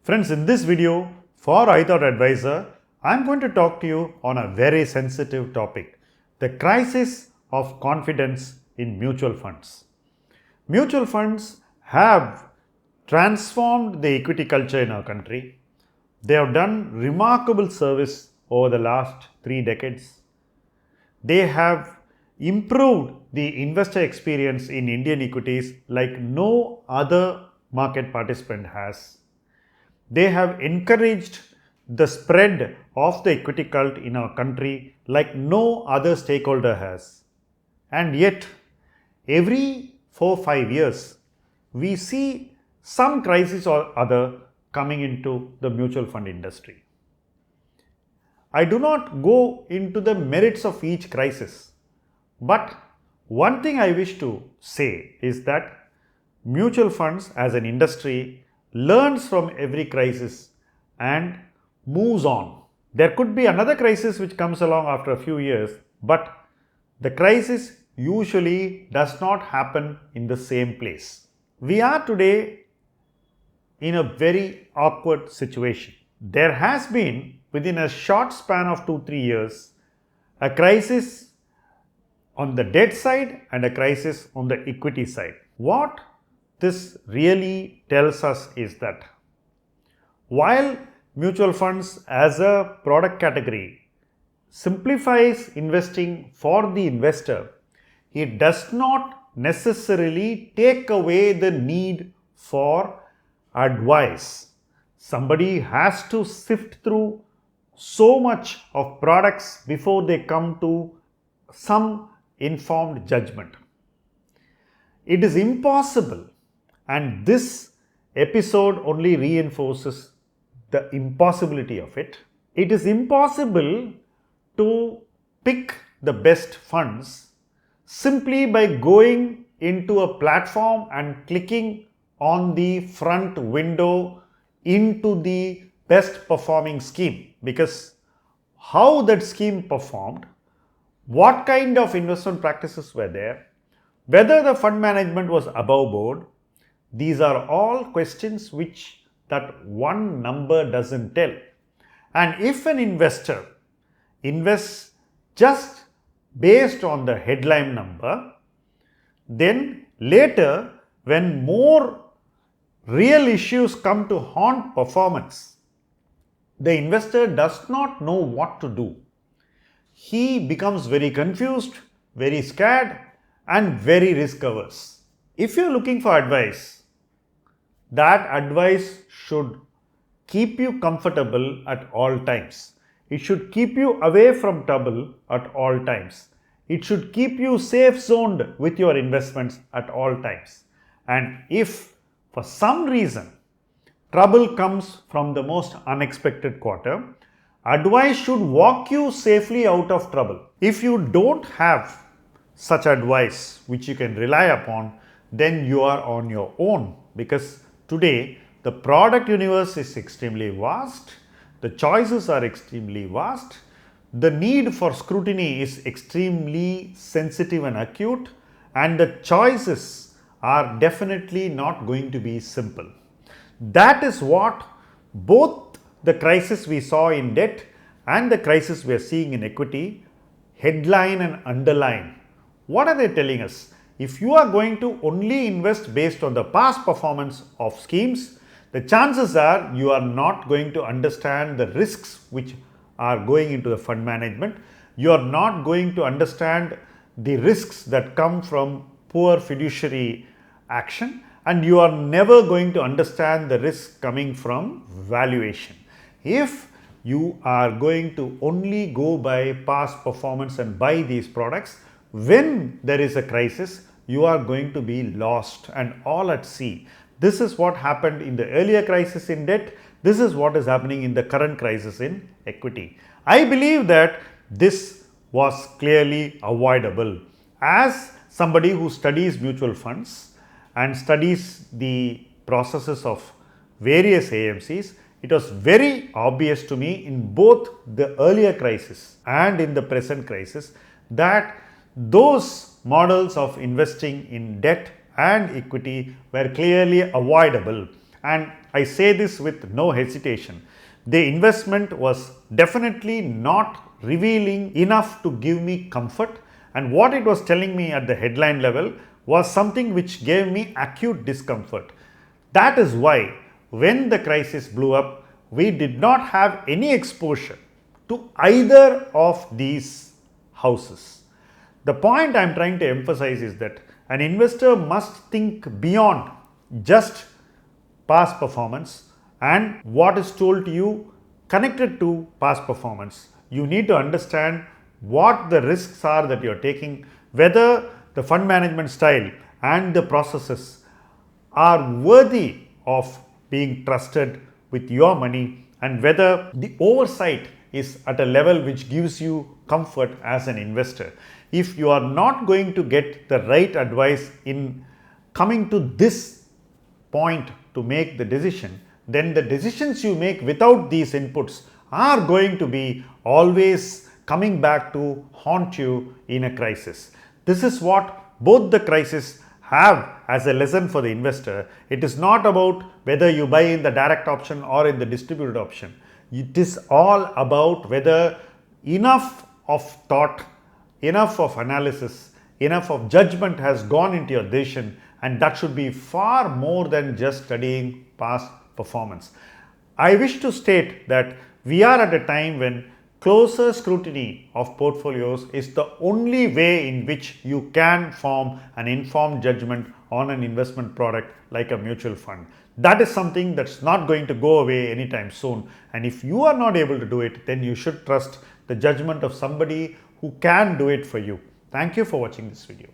Friends, in this video for ithought Advisor, I am going to talk to you on a very sensitive topic, the crisis of confidence in mutual funds. Mutual funds have transformed the equity culture in our country. They have done remarkable service over the last 3 decades. They have improved the investor experience in Indian equities like no other market participant has. They have encouraged the spread of the equity cult in our country like no other stakeholder has. And yet, every 4-5 years, we see some crisis or other coming into the mutual fund industry. I do not go into the merits of each crisis, but one thing I wish to say is that mutual funds as an industry learns from every crisis and moves on. There could be another crisis which comes along after a few years, but the crisis usually does not happen in the same place. We are today in a very awkward situation. There has been, within a short span of 2-3 years, a crisis on the debt side and a crisis on the equity side. What this really tells us is that while mutual funds as a product category simplifies investing for the investor, it does not necessarily take away the need for advice. Somebody has to sift through so much of products before they come to some informed judgment. It is impossible, and this episode only reinforces the impossibility of it. It is impossible to pick the best funds simply by going into a platform and clicking on the front window into the best performing scheme, because how that scheme performed, what kind of investment practices were there, whether the fund management was above board, these are all questions which that one number doesn't tell. And if an investor invests just based on the headline number, then later when more real issues come to haunt performance, the investor does not know what to do. He becomes very confused, very scared, and very risk averse. If you are looking for advice, that advice should keep you comfortable at all times. It should keep you away from trouble at all times. It should keep you safe zoned with your investments at all times. And if for some reason trouble comes from the most unexpected quarter, advice should walk you safely out of trouble. If you don't have such advice which you can rely upon, then you are on your own, because today the product universe is extremely vast, the choices are extremely vast, the need for scrutiny is extremely sensitive and acute, and the choices are definitely not going to be simple. That is what both the crisis we saw in debt and the crisis we are seeing in equity headline and underline. What are they telling us? If you are going to only invest based on the past performance of schemes, the chances are you are not going to understand the risks which are going into the fund management. You are not going to understand the risks that come from poor fiduciary action, and you are never going to understand the risk coming from valuation. If you are going to only go by past performance and buy these products, when there is a crisis, you are going to be lost and all at sea. This is what happened in the earlier crisis in debt. This is what is happening in the current crisis in equity. I believe that this was clearly avoidable. As somebody who studies mutual funds and studies the processes of various AMCs, it was very obvious to me in both the earlier crisis and in the present crisis that those models of investing in debt and equity were clearly avoidable, and I say this with no hesitation. The investment was definitely not revealing enough to give me comfort, and what it was telling me at the headline level was something which gave me acute discomfort. That is why when the crisis blew up, we did not have any exposure to either of these houses. The point I am trying to emphasize is that an investor must think beyond just past performance and what is told to you connected to past performance. You need to understand what the risks are that you are taking, whether the fund management style and the processes are worthy of being trusted with your money, and whether the oversight is at a level which gives you comfort as an investor. If you are not going to get the right advice in coming to this point to make the decision, then the decisions you make without these inputs are going to be always coming back to haunt you in a crisis. This is what both the crises have as a lesson for the investor. It is not about whether you buy in the direct option or in the distributed option. It is all about whether enough of thought, enough of analysis, enough of judgment has gone into your decision, and that should be far more than just studying past performance. I wish to state that we are at a time when closer scrutiny of portfolios is the only way in which you can form an informed judgment on an investment product like a mutual fund. That is something that's not going to go away anytime soon, and if you are not able to do it, then you should trust the judgment of somebody who can do it for you. Thank you for watching this video.